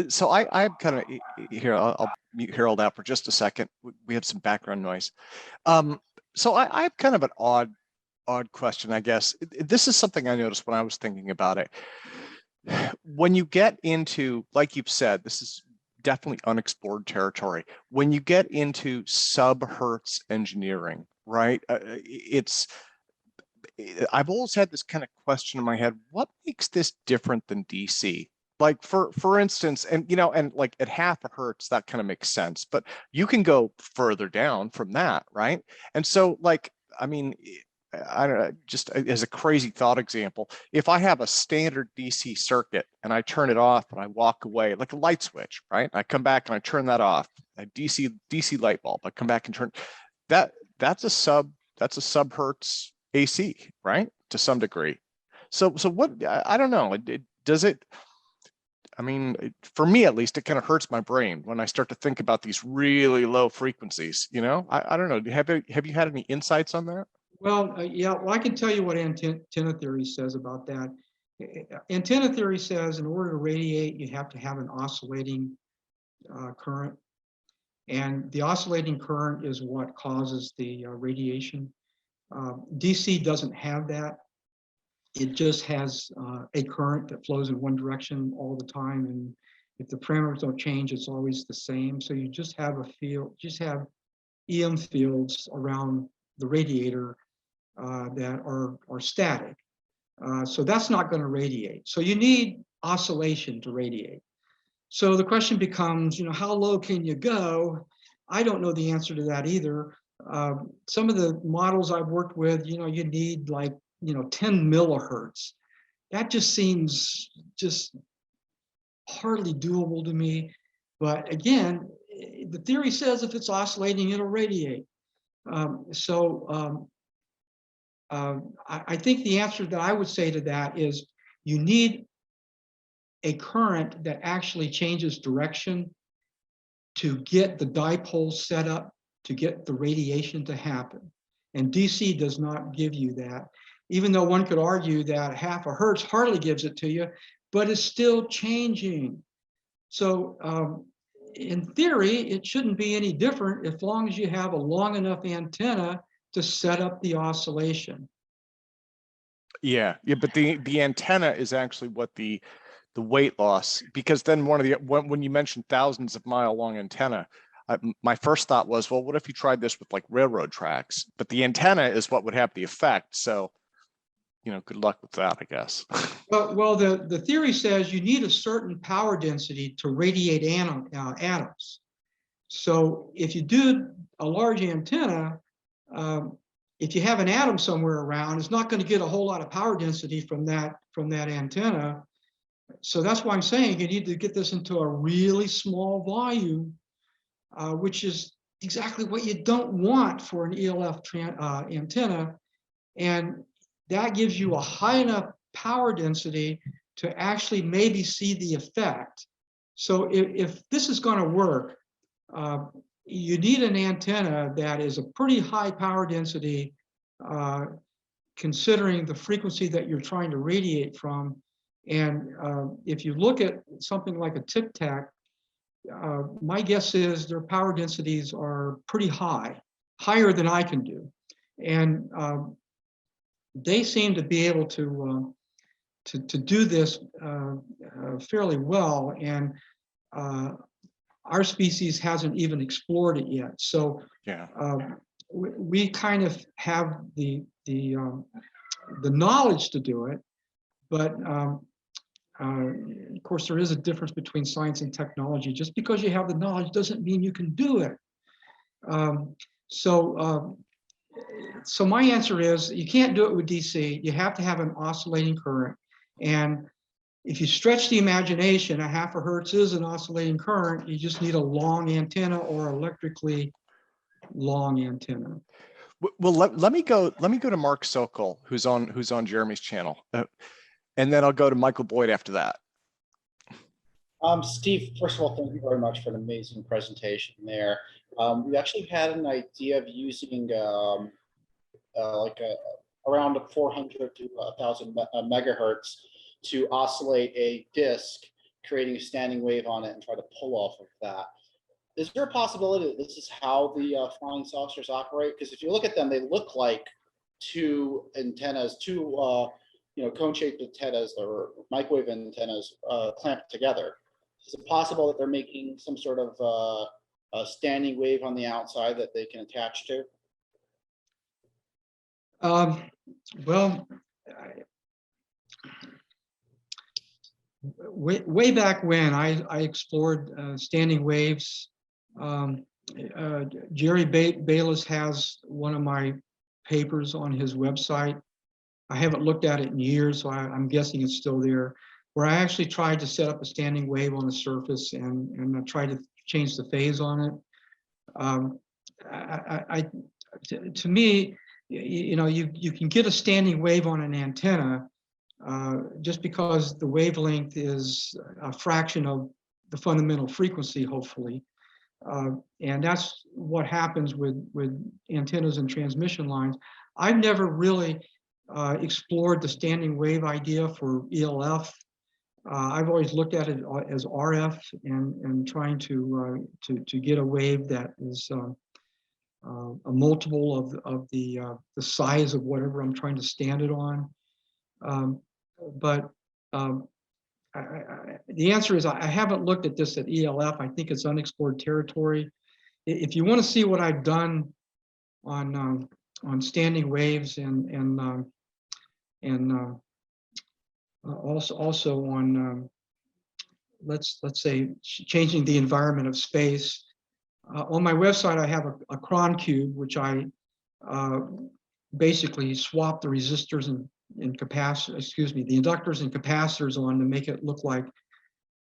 [SPEAKER 1] So I'm kind of here. I'll mute Harold out for just a second. We have some background noise. So I have kind of an odd question, I guess. This is something I noticed when I was thinking about it. When you get into, like you've said, this is definitely unexplored territory. When you get into sub-hertz engineering, right? I've always had this kind of question in my head: what makes this different than DC? Like for instance, and like at half a hertz, that kind of makes sense, but you can go further down from that, right? And so, like, I mean, I don't know, just as a crazy thought example, if I have a standard DC circuit and I turn it off and I walk away, like a light switch, right? I come back and I turn that off, a DC light bulb, I come back and turn that's a sub hertz AC, right? To some degree. So what, I don't know, does it, I mean, for me at least, it kind of hurts my brain when I start to think about these really low frequencies, I don't know. Have you had any insights on that?
[SPEAKER 3] Well, yeah, well, I can tell you what antenna theory says about that. Antenna theory says in order to radiate, you have to have an oscillating current. And the oscillating current is what causes the radiation. DC doesn't have that. It just has a current that flows in one direction all the time. And if the parameters don't change, it's always the same. So you just have a field, just have EM fields around the radiator that are static. So that's not going to radiate. So you need oscillation to radiate. So the question becomes, how low can you go? I don't know the answer to that either. Some of the models I've worked with, you need like, 10 millihertz. That just seems just hardly doable to me. But again, the theory says if it's oscillating, it'll radiate. I think the answer that I would say to that is you need a current that actually changes direction to get the dipole set up to get the radiation to happen. And DC does not give you that, even though one could argue that half a hertz hardly gives it to you, but it's still changing. So in theory, it shouldn't be any different as long as you have a long enough antenna to set up the oscillation. Yeah,
[SPEAKER 1] but the antenna is actually what the weight loss, because then when you mentioned thousands of mile long antenna, my first thought was, well, what if you tried this with like railroad tracks? But the antenna is what would have the effect. So, good luck with that, I guess.
[SPEAKER 3] Well, the theory says you need a certain power density to radiate atoms. So if you do a large antenna, if you have an atom somewhere around, it's not going to get a whole lot of power density from that antenna. So that's why I'm saying you need to get this into a really small volume, which is exactly what you don't want for an ELF antenna. And that gives you a high enough power density to actually maybe see the effect. So if this is going to work, you need an antenna that is a pretty high power density considering the frequency that you're trying to radiate from. And if you look at something like a Tic Tac, my guess is their power densities are pretty high, higher than I can do. And they seem to be able to do this fairly well. And our species hasn't even explored it yet. So
[SPEAKER 1] Yeah.
[SPEAKER 3] we kind of have the knowledge to do it, but of course, there is a difference between science and technology. Just because you have the knowledge doesn't mean you can do it. So my answer is you can't do it with DC. You have to have an oscillating current. And if you stretch the imagination, 0.5 hertz is an oscillating current. You just need a long antenna or electrically long antenna.
[SPEAKER 1] Well, let me go to Mark Sokol, who's on Jeremy's channel, and then I'll go to Michael Boyd after that.
[SPEAKER 8] Steve, first of all, thank you very much for an amazing presentation there. We actually had an idea of using around 400 to 1,000 megahertz to oscillate a disk, creating a standing wave on it and try to pull off of that. Is there a possibility that this is how the flying saucers operate? Because if you look at them, they look like two antennas, two cone-shaped antennas or microwave antennas clamped together. Is it possible that they're making some sort of a standing wave on the outside that they can attach to?
[SPEAKER 3] Well, way back when I explored standing waves. Jerry Bayless has one of my papers on his website. I haven't looked at it in years, so I'm guessing it's still there, where I actually tried to set up a standing wave on the surface and I tried to change the phase on it. To me, you can get a standing wave on an antenna just because the wavelength is a fraction of the fundamental frequency, hopefully. And that's what happens with antennas and transmission lines. I've never really explored the standing wave idea for ELF. I've always looked at it as RF and trying to get a wave that is a multiple of the size of whatever I'm trying to stand it on. But the answer is I haven't looked at this at ELF. I think it's unexplored territory. If you want to see what I've done on standing waves and also on let's say changing the environment of space, on my website I have a cron cube, which I basically swap the resistors and the inductors and capacitors on to make it look like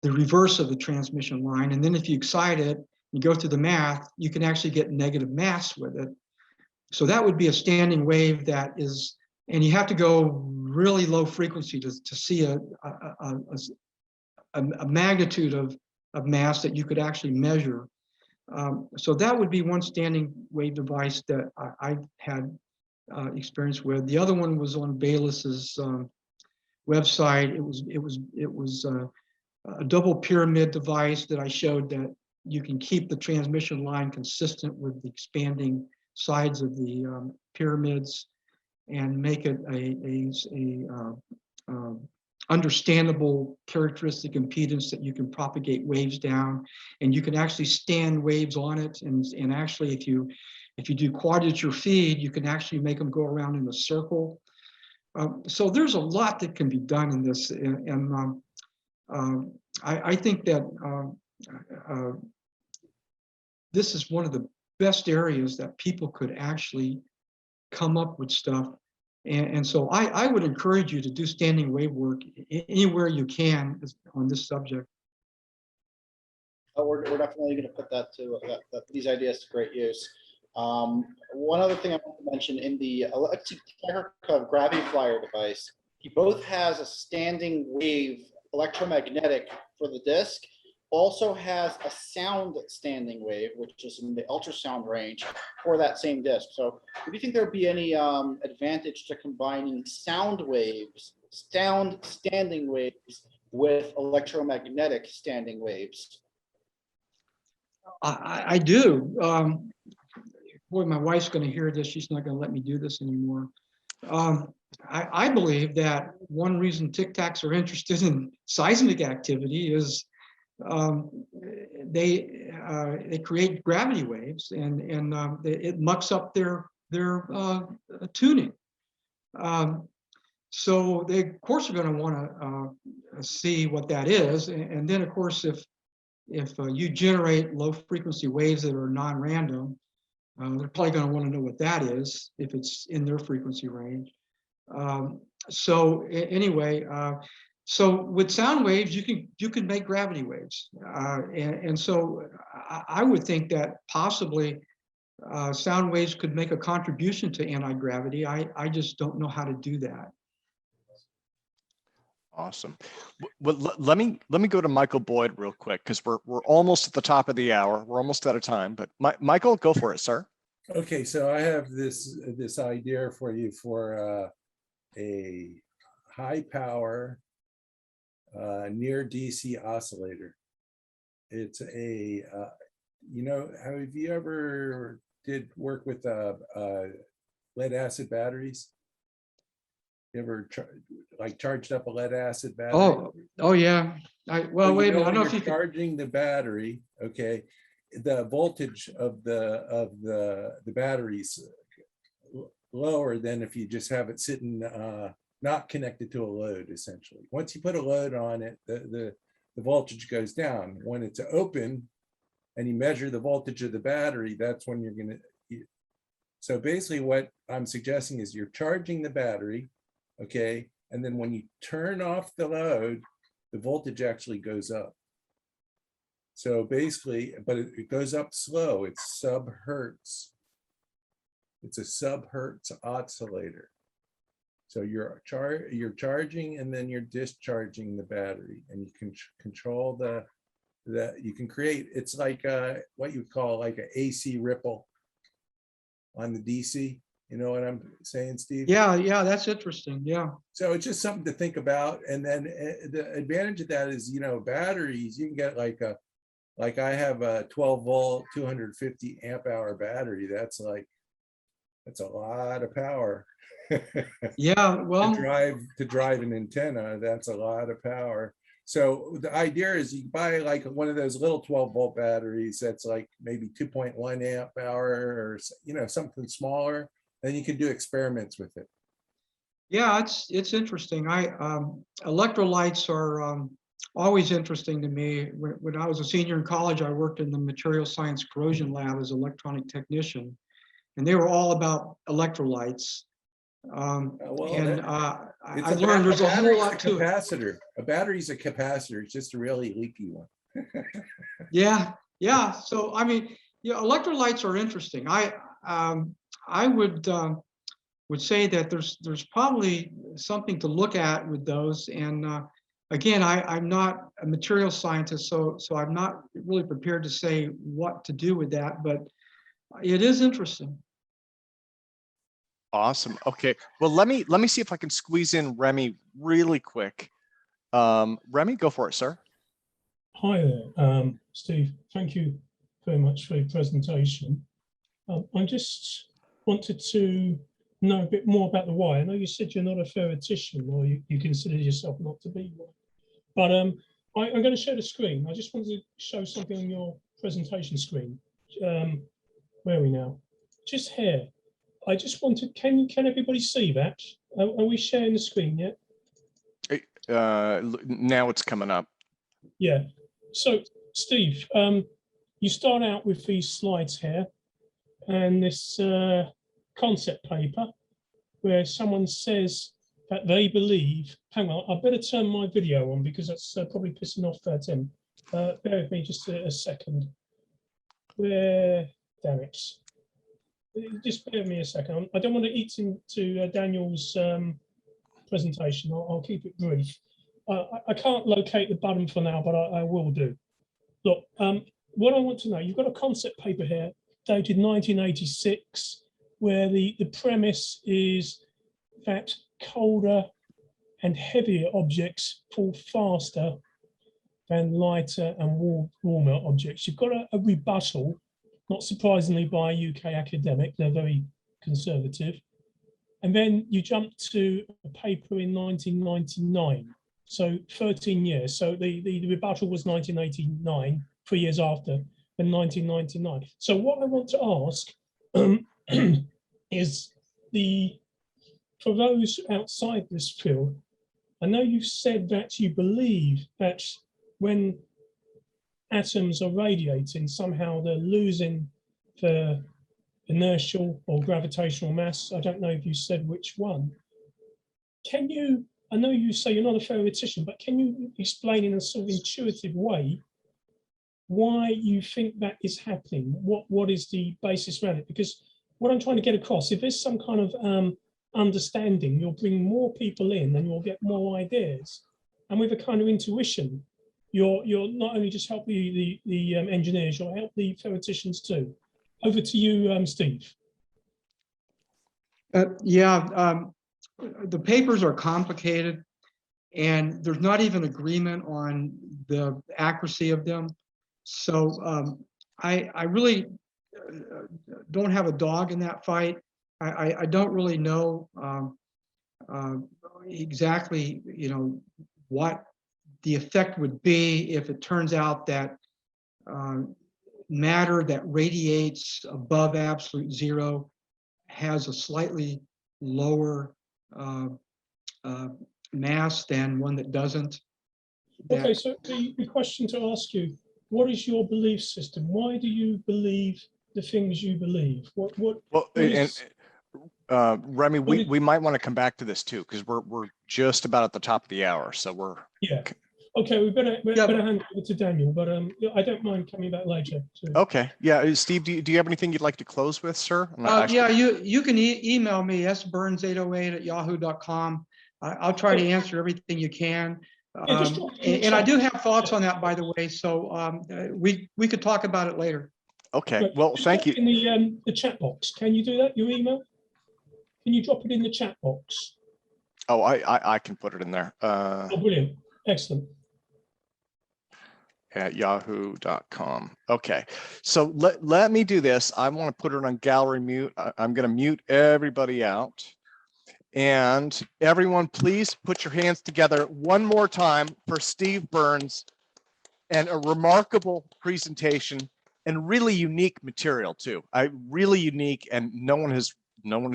[SPEAKER 3] the reverse of the transmission line. And then if you excite it, you go through the math, you can actually get negative mass with it. So that would be a standing wave that is, and you have to go really low frequency to see a magnitude of mass that you could actually measure. So that would be one standing wave device that I've had experience with. The other one was on Bayless's website. It was a double pyramid device that I showed that you can keep the transmission line consistent with the expanding sides of the pyramids and make it a understandable characteristic impedance that you can propagate waves down, and you can actually stand waves on it. And actually, if you do quadrature feed, you can actually make them go around in a circle. So there's a lot that can be done in this, and I think that this is one of the best areas that people could actually come up with stuff. And so I would encourage you to do standing wave work anywhere you can on this subject.
[SPEAKER 8] We're definitely going to put that to these ideas to great use. One other thing I want to mention, in the electromagnetic Gravitronic device, he both has a standing wave electromagnetic for the disk also has a sound standing wave, which is in the ultrasound range for that same disk. So do you think there would be any advantage to combining sound standing waves with electromagnetic standing waves?
[SPEAKER 3] I do. Boy, my wife's going to hear this. She's not going to let me do this anymore. I believe that one reason Tic Tacs are interested in seismic activity is they create gravity waves, and it mucks up their tuning. So they, of course, are going to want to see what that is, and then, of course, if you generate low frequency waves that are non-random, they're probably going to want to know what that is if it's in their frequency range. Anyway, so with sound waves, you can make gravity waves, and so I would think that possibly sound waves could make a contribution to anti-gravity. I just don't know how to do that.
[SPEAKER 1] Awesome. Well, let me go to Michael Boyd real quick, because we're almost at the top of the hour. We're almost out of time. But Michael, go for it, sir.
[SPEAKER 6] Okay, so I have this idea for you for a high power near DC oscillator. It's a you know, have you ever did work with lead acid batteries? You ever charged up a lead acid battery?
[SPEAKER 3] Oh yeah. Well, wait a minute. I don't know if you
[SPEAKER 6] charging the battery. Okay, the voltage of the batteries lower than if you just have it sitting not connected to a load. Essentially, once you put a load on it, the voltage goes down. When it's open and you measure the voltage of the battery, that's when you're going to. So basically, what I'm suggesting is you're charging the battery. Okay, and then when you turn off the load, the voltage actually goes up. So basically, but it goes up slow. It's sub-hertz. It's a sub-hertz oscillator. So you're charging and then you're discharging the battery, and you can control you can create. It's like what you would call like an AC ripple on the DC. You know what I'm saying, Steve?
[SPEAKER 3] Yeah, that's interesting. Yeah.
[SPEAKER 6] So it's just something to think about. And then the advantage of that is, you know, batteries, you can get like I have a 12 volt, 250 amp hour battery. That's a lot of power.
[SPEAKER 3] Yeah, well,
[SPEAKER 6] to drive an antenna, that's a lot of power. So the idea is you buy like one of those little 12 volt batteries that's like maybe 2.1 amp hour, or, you know, something smaller. Then you can do experiments with it.
[SPEAKER 3] Yeah, it's interesting. Electrolytes are always interesting to me. When I was a senior in college, I worked in the material science corrosion lab as an electronic technician, and they were all about electrolytes. I learned there's a whole lot to it.
[SPEAKER 6] A battery's a capacitor. It's just a really leaky one.
[SPEAKER 3] Yeah. So I mean, yeah, electrolytes are interesting. I would say that there's probably something to look at with those. And again, I'm not a material scientist, so I'm not really prepared to say what to do with that, but it is interesting.
[SPEAKER 1] Awesome. Okay. Well, let me see if I can squeeze in Remi really quick. Remi, go for it, sir.
[SPEAKER 9] Hi there, Steve. Thank you very much for your presentation. I just wanted to know a bit more about the why. I know you said you're not a theoretician, or you consider yourself not to be one. But I'm going to share the screen. I just wanted to show something on your presentation screen. Where are we now? Just here. I just wanted, can everybody see that? Are we sharing the screen yet?
[SPEAKER 1] Now it's coming up.
[SPEAKER 9] Yeah. So, Steve, you start out with these slides here and this concept paper where someone says that they believe, hang on, I better turn my video on because that's probably pissing off Tim. Bear with me just a second. Damn it. Just bear with me a second. I don't want to eat into Daniel's presentation. I'll keep it brief. I can't locate the button for now, but I will do. look, what I want to know, you've got a concept paper here dated 1986, where the premise is that colder and heavier objects fall faster than lighter and warmer objects. You've got a rebuttal, not surprisingly by a UK academic, they're very conservative. And then you jump to a paper in 1999, so 13 years. So the rebuttal was 1989, 3 years after, then 1999. So what I want to ask is for those outside this field, I know you've said that you believe that when atoms are radiating, somehow they're losing their inertial or gravitational mass. I don't know if you said which one. Can you, I know you say you're not a theoretician, but can you explain in a sort of intuitive way why you think that is happening? What is the basis around it? Because what I'm trying to get across, if there's some kind of understanding, you'll bring more people in and you'll get more ideas. And with a kind of intuition, you'll not only just help the engineers, you'll help the theoreticians too. Over to you, Steve.
[SPEAKER 3] The papers are complicated, and there's not even agreement on the accuracy of them. So I really don't have a dog in that fight. I don't really know exactly, what the effect would be if it turns out that matter that radiates above absolute zero has a slightly lower mass than one that doesn't.
[SPEAKER 9] Okay, so the question to ask you, what is your belief system? Why do you believe the things you believe?
[SPEAKER 1] Remi, we might want to come back to this too, because we're just about at the top of the hour, so we're
[SPEAKER 9] okay. We better hand over to Daniel, but I don't mind coming back later too.
[SPEAKER 1] Okay, yeah. Steve, do you have anything you'd like to close with, sir?
[SPEAKER 3] You can email me sburns808@yahoo.com. I'll try to answer everything you can. And I do have thoughts on that, by the way, so we could talk about it later.
[SPEAKER 1] Okay, well, thank you.
[SPEAKER 9] In the chat box, can you do that, your email? Can you drop it in the chat box?
[SPEAKER 1] Oh, I can put it in there.
[SPEAKER 9] Oh, brilliant, excellent.
[SPEAKER 1] At yahoo.com. Okay, so let me do this. I want to put it on gallery mute. I'm going to mute everybody out. And everyone, please put your hands together one more time for Steve Burns and a remarkable presentation and really unique material too. Really unique, and no one has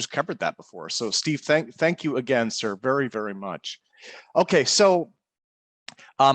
[SPEAKER 1] covered that before. So Steve, thank you again, sir, very, very much. Okay, so